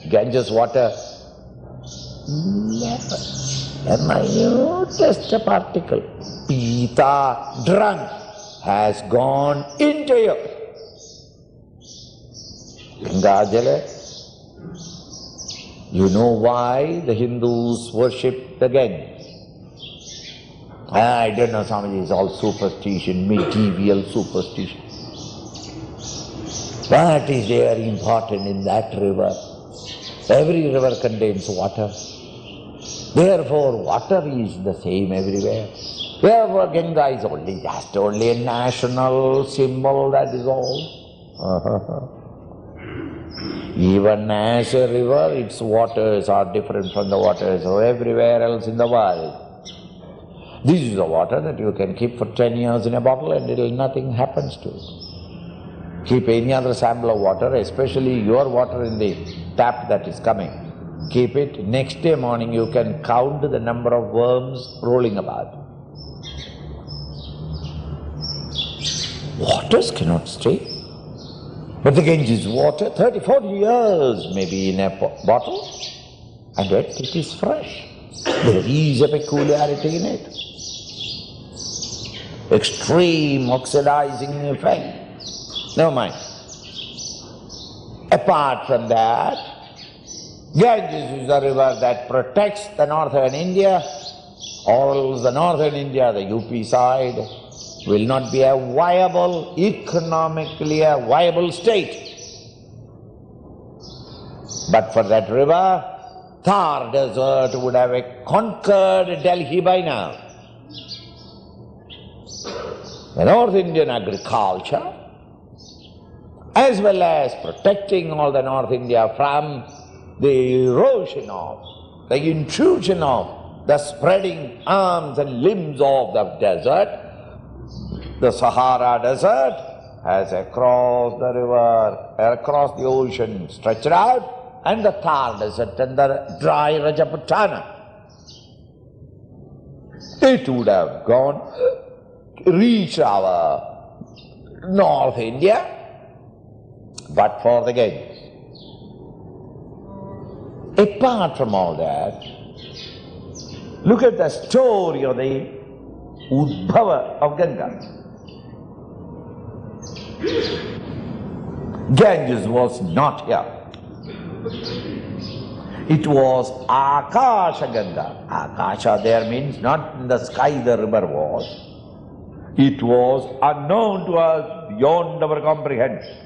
Ganges water, never. A minutest particle, pita, drunk, has gone into you. Ganga Jala. You know why the Hindus worship the Ganges? I don't know, Swamiji, it's all superstition, medieval superstition. What is very important in that river? Every river contains water. Therefore, water is the same everywhere. Therefore, Ganga is just only a national symbol, that is all. Even as a river, its waters are different from the waters of everywhere else in the world. This is the water that you can keep for 10 years in a bottle and nothing happens to it. Keep any other sample of water, especially your water in the tap that is coming. Keep it, next day morning you can count the number of worms rolling about. Waters cannot stay. But the Ganges water, 30, 40 years maybe in a bottle, and yet it is fresh. There is a peculiarity in it. Extreme oxidizing effect. Never mind. Apart from that, Ganges is a river that protects the northern India, or else the northern India, the UP side, will not be a viable, economically a viable state. But for that river, Thar desert would have conquered Delhi by now. The North Indian agriculture, as well as protecting all the North India from the erosion of, the intrusion of the spreading arms and limbs of the desert, the Sahara desert has across the river, across the ocean stretched out, and the Thar desert and the dry Rajaputana. It would have reached our North India, but for the Ganges. Apart from all that, look at the story of the Udbhava of Ganga. Ganges was not here. It was Akasha Ganga. Akasha there means not in the sky the river was. It was unknown to us, beyond our comprehension.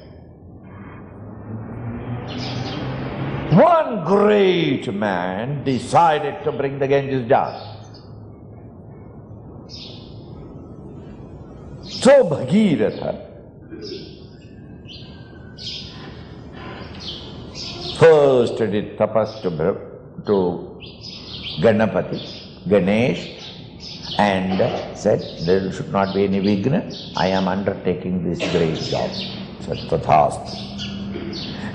One great man decided to bring the Ganges down. So Bhagiratha first did tapas to Ganapati, Ganesh, and said, there should not be any vigna, I am undertaking this great job. Said Tathastha.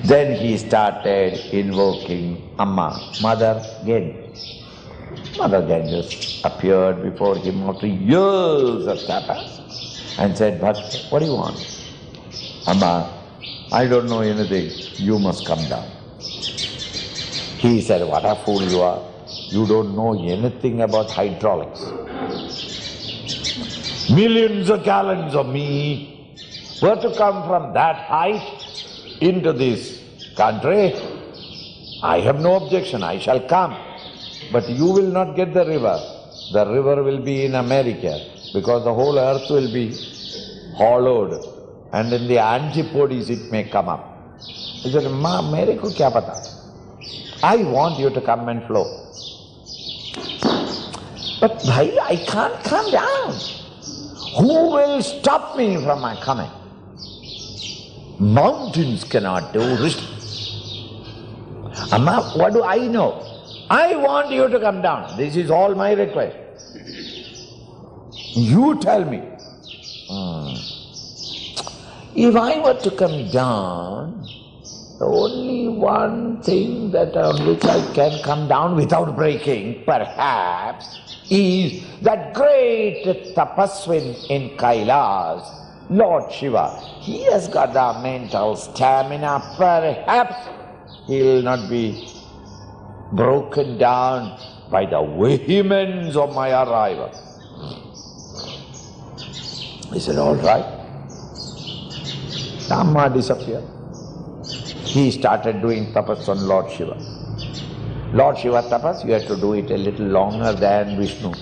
Then he started invoking Amma, Mother Ganges. Mother Ganges appeared before him after years of tapas and said, Bhakta, what do you want? Amma, I don't know anything, you must come down. He said, what a fool you are. You don't know anything about hydraulics. Millions of gallons of me were to come from that height into this country. I have no objection, I shall come. But you will not get the river. The river will be in America, because the whole earth will be hollowed, and in the antipodes it may come up. He said, Ma, mere ko kya pata? I want you to come and flow. But bhai, I can't come down. Who will stop me from my coming? Mountains cannot do it. Amma, what do I know? I want you to come down. This is all my request. You tell me. If I were to come down, the only one thing that on which I can come down without breaking, perhaps, is that great tapaswin in Kailas, Lord Shiva. He has got the mental stamina, perhaps, he will not be broken down by the vehemence of my arrival. He said, all right. Dhamma disappeared. He started doing tapas on Lord Shiva. Lord Shiva tapas, you have to do it a little longer than Vishnu.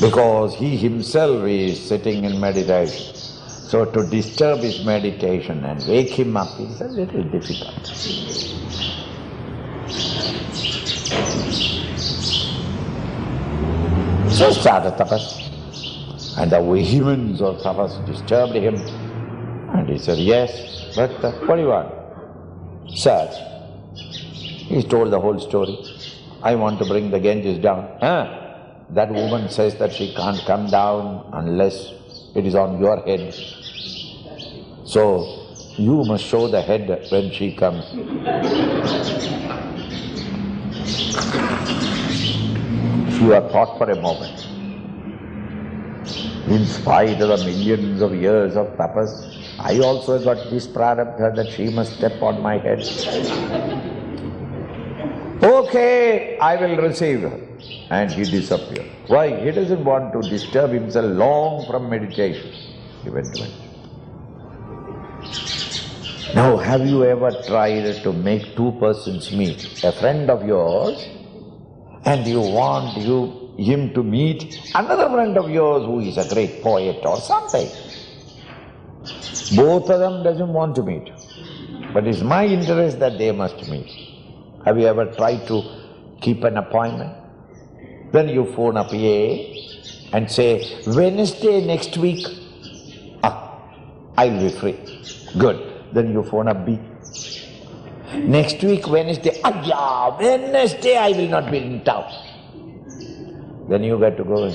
Because he himself is sitting in meditation. So to disturb his meditation and wake him up is a little difficult. So started tapas. And the vehemence of tapas disturbed him. And he said, yes, but what do you want? Sir, he told the whole story. I want to bring the Ganges down. That woman says that she can't come down unless it is on your head. So, you must show the head when she comes. Shiva thought for a moment. In spite of the millions of years of tapas, I also got this prarabdha that she must step on my head. Okay, I will receive her. And he disappeared. Why? He doesn't want to disturb himself long from meditation. He went to it. Now, have you ever tried to make two persons meet? A friend of yours, and you want him to meet another friend of yours who is a great poet or something. Both of them doesn't want to meet. But it's my interest that they must meet. Have you ever tried to keep an appointment? Then you phone up A and say, Wednesday next week, I'll be free. Good. Then you phone up B. Next week, Wednesday, Wednesday I will not be in town. Then you got to go.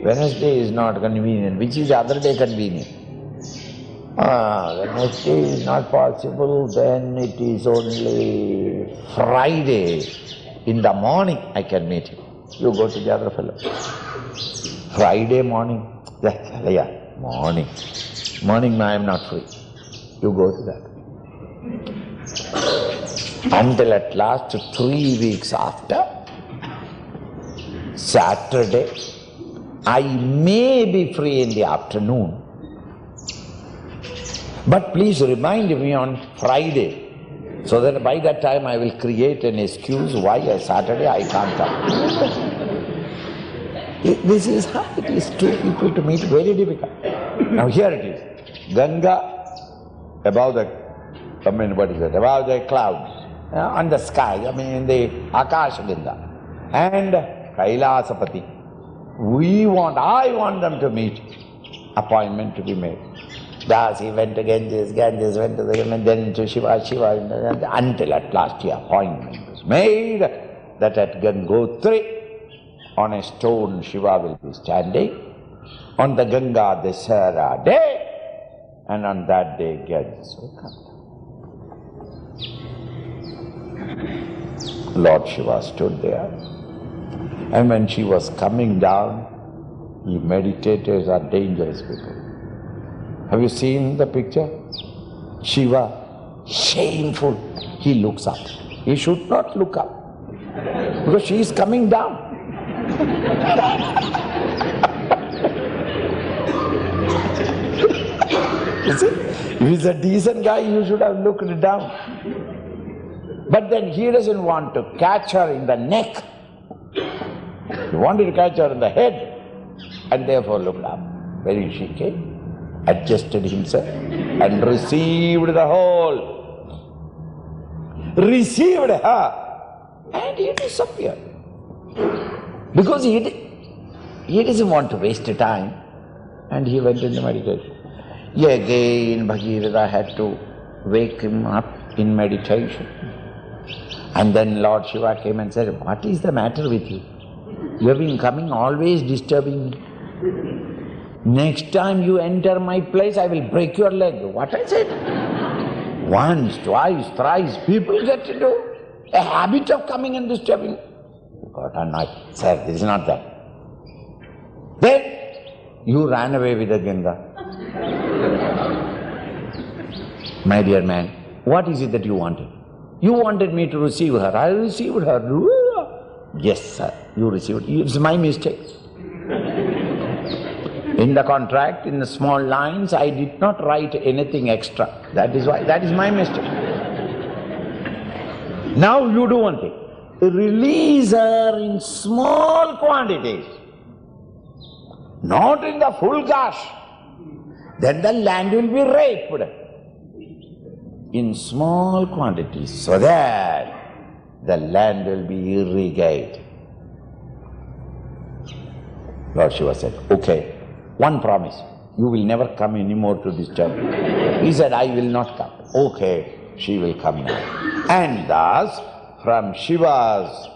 Wednesday is not convenient. Which is the other day convenient? Wednesday is not possible, then it is only Friday. In the morning I can meet him. You go to the other fellow. Friday morning, morning. Morning I am not free. You go to that. Until at last 3 weeks after, Saturday, I may be free in the afternoon. But please remind me on Friday, so that by that time I will create an excuse why on Saturday I can't come. This is how it is, two people to meet, very difficult. Now here it is, Ganga above the, above the clouds, on the sky, in the Akashaganga, and Kailasapati. I want them to meet, appointment to be made. Thus he went to Ganges went to the then to Shiva, until at last the appointment was made that at Gangotri, on a stone Shiva will be standing, on the Ganga Dasara day, and on that day Ganges will come. Lord Shiva stood there, and when she was coming down, he meditators are dangerous people. Have you seen the picture? Shiva, shameful, he looks up. He should not look up, because she is coming down. You see, if he's a decent guy, you should have looked down. But then he doesn't want to catch her in the neck. He wanted to catch her in the head, and therefore looked up. When she came, adjusted himself and received the whole. Received her, and he disappeared. Because he doesn't want to waste time, and he went into meditation. Again Bhagirath had to wake him up in meditation. And then Lord Shiva came and said, what is the matter with you? You have been coming always disturbing me. Next time you enter my place, I will break your leg. What I said? Once, twice, thrice, people get into a habit of coming and disturbing. Got a knife. Sir, this is not that. Then you ran away with the Ganga. My dear man, What is it that you wanted? You wanted me to receive her. I received her. Yes, sir, you received. It's my mistake. In the contract, in the small lines, I did not write anything extra. That is my mistake. Now you do one thing. Release her in small quantities, not in the full gush. Then the land will be raped. In small quantities, so that the land will be irrigated. Lord Shiva said, okay, one promise, you will never come anymore to this temple. He said, I will not come. Okay, she will come now. And thus, from Shiva's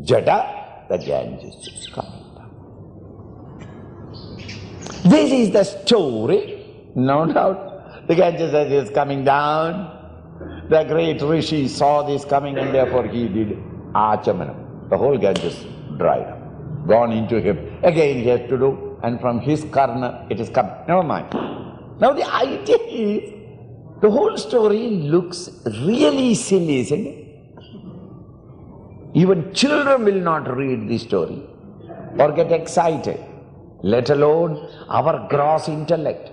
jada, the Ganges is coming down. This is the story, no doubt. The Ganges is coming down. The great Rishi saw this coming and therefore he did achamanam. The whole Ganges dried up, gone into him. Again he has to do, and from his karna it is come. Never mind. Now the idea is, the whole story looks really silly, isn't it? Even children will not read the story or get excited, let alone our gross intellect.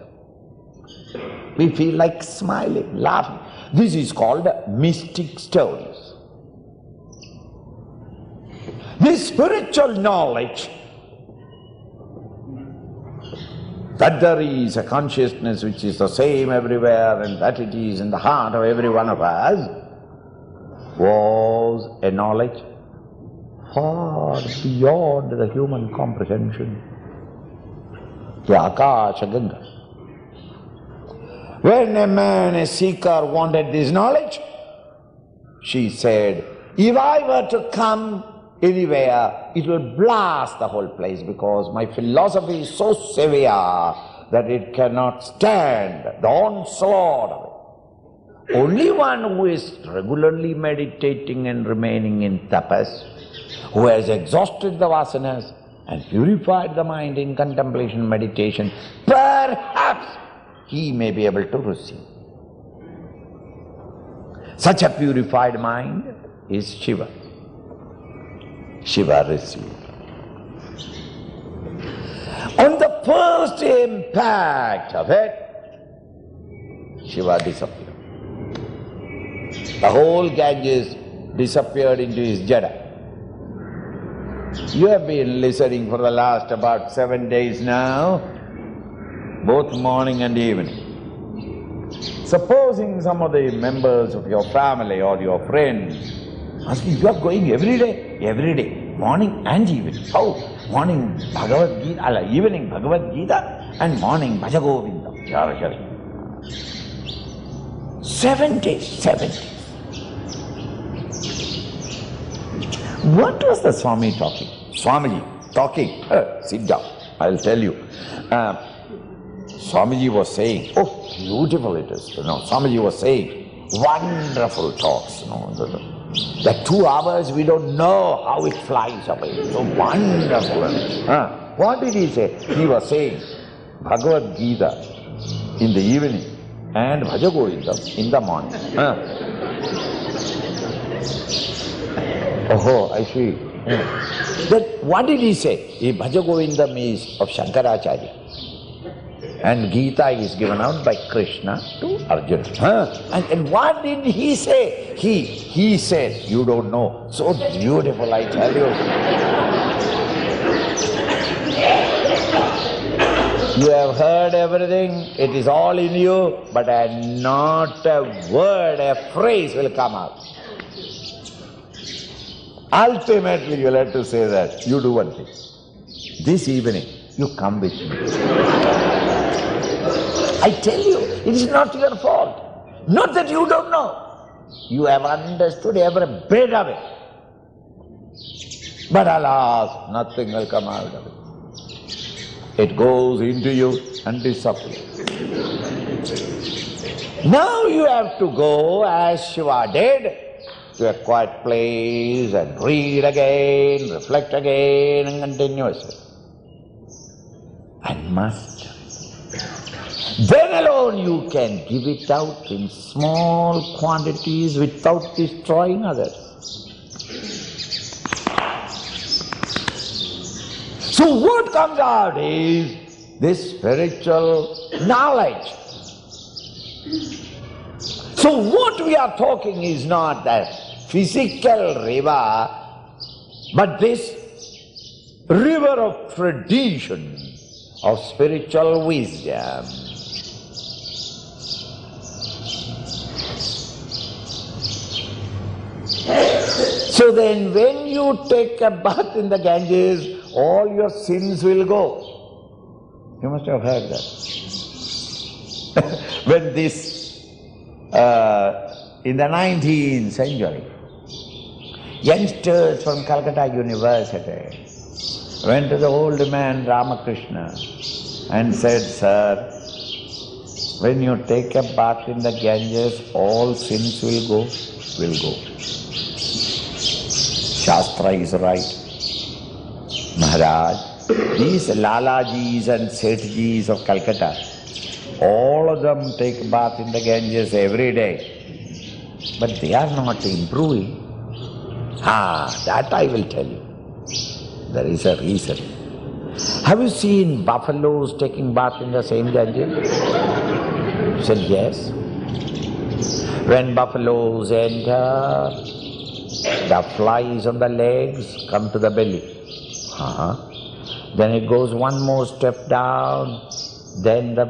We feel like smiling, laughing. This is called mystic stories. This spiritual knowledge that there is a consciousness which is the same everywhere and that it is in the heart of every one of us was a knowledge far beyond the human comprehension. The Akasha Ganga. When a man, a seeker, wanted this knowledge, she said, if I were to come anywhere, it will blast the whole place because my philosophy is so severe that it cannot stand the onslaught of it. Only one who is regularly meditating and remaining in tapas, who has exhausted the vasanas and purified the mind in contemplation, meditation, perhaps he may be able to receive. Such a purified mind is Shiva. Shiva received. On the first impact of it, Shiva disappeared. The whole Ganges disappeared into his jada. You have been listening for the last about 7 days now, both morning and evening. Supposing some of the members of your family or your friends asking, you are going every day, morning and evening. How? Morning Bhagavad Gita, evening Bhagavad Gita and morning Bhaja Govinda. 7 days, 7 days. What was the Swami talking? Swamiji talking. Sit down, I'll tell you. Swamiji was saying, oh, beautiful it is. Swamiji was saying, wonderful talks. The 2 hours, we don't know how it flies away. So wonderful. What did he say? He was saying, Bhagavad Gita in the evening and Bhaja Govinda in the morning. Oh, I see. Then what did he say? Bhaja Govindam is of Shankaracharya. And Gita is given out by Krishna to Arjuna. And what did he say? He said, you don't know. So beautiful, I tell you. You have heard everything, it is all in you, but not a word, a phrase will come out. Ultimately, you'll have to say that. You do one thing. This evening, you come with me. I tell you, it is not your fault. Not that you don't know. You have understood every bit of it. But alas, nothing will come out of it. It goes into you and disappears. Now you have to go as Shiva did, to a quiet place and read again, reflect again and continuously. And master. Then alone you can give it out in small quantities without destroying others. So what comes out is this spiritual knowledge. So what we are talking is not that physical river, but this river of tradition, of spiritual wisdom. So then when you take a bath in the Ganges, all your sins will go. You must have heard that. When this, in the 19th century, youngsters from Calcutta University went to the old man Ramakrishna and said, "Sir, when you take a bath in the Ganges, all sins will go, will go." Shastra is right. Maharaj, these Lalajis and Sethjis of Calcutta, all of them take bath in the Ganges every day, but they are not improving. That I will tell you. There is a reason. Have you seen buffaloes taking bath in the same Ganges? He said, yes. When buffaloes enter, the flies on the legs come to the belly. Then it goes one more step down, then the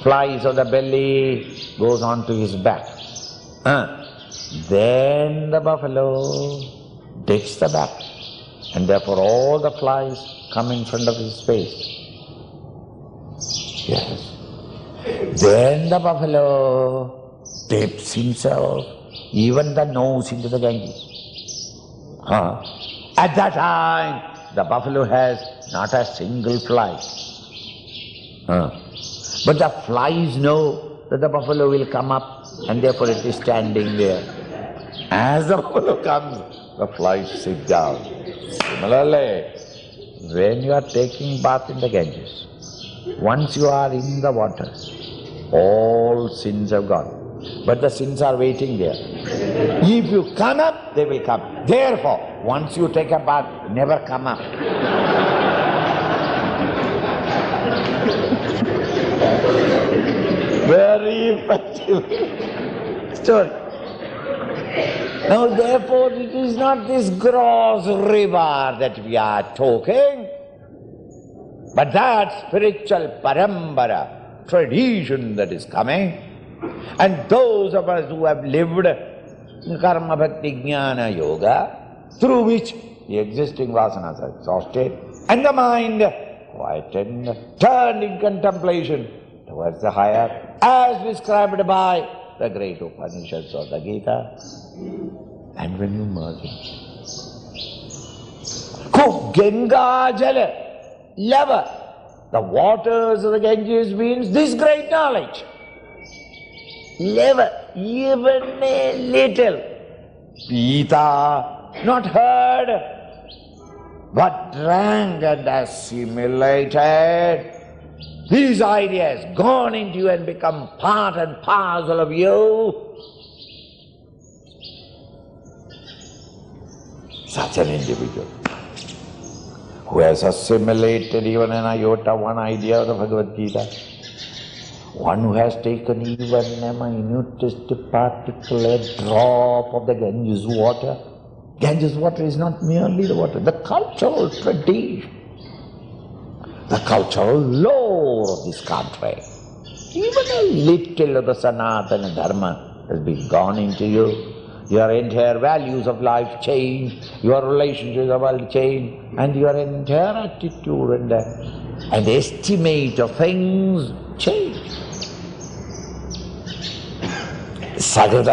flies of the belly goes on to his back. Then the buffalo digs the back, and therefore all the flies come in front of his face. Yes. Then the buffalo dips himself, even the nose, into the Ganges. At that time, the buffalo has not a single fly. But the flies know that the buffalo will come up, and therefore it is standing there. As the buffalo comes, the flies sit down. Similarly, when you are taking bath in the Ganges, once you are in the water, all sins have gone. But the sins are waiting there. If you come up, they will come. Therefore, once you take a bath, never come up. Very effective story. Now therefore it is not this gross river that we are talking, but that spiritual parambara, tradition that is coming. And those of us who have lived karma bhakti jnana yoga, through which the existing vasanas are exhausted, and the mind quietened, turned in contemplation towards the higher, as described by the great Upanishads or the Gita. And when you merge in Ganga Jala, lava, the waters of the Ganges means this great knowledge. Never, even a little. Pita, not heard, but drank and assimilated. These ideas gone into you and become part and parcel of you. Such an individual who has assimilated even an iota, one idea of the Bhagavad Gita, one who has taken even a minutest particular drop of the Ganges water. Ganges water is not merely the water, the cultural tradition, the cultural lore of this country. Even a little of the Sanatana Dharma has been gone into you. Your entire values of life change, your relationships of life change, and your entire attitude and estimate of things change. Sagada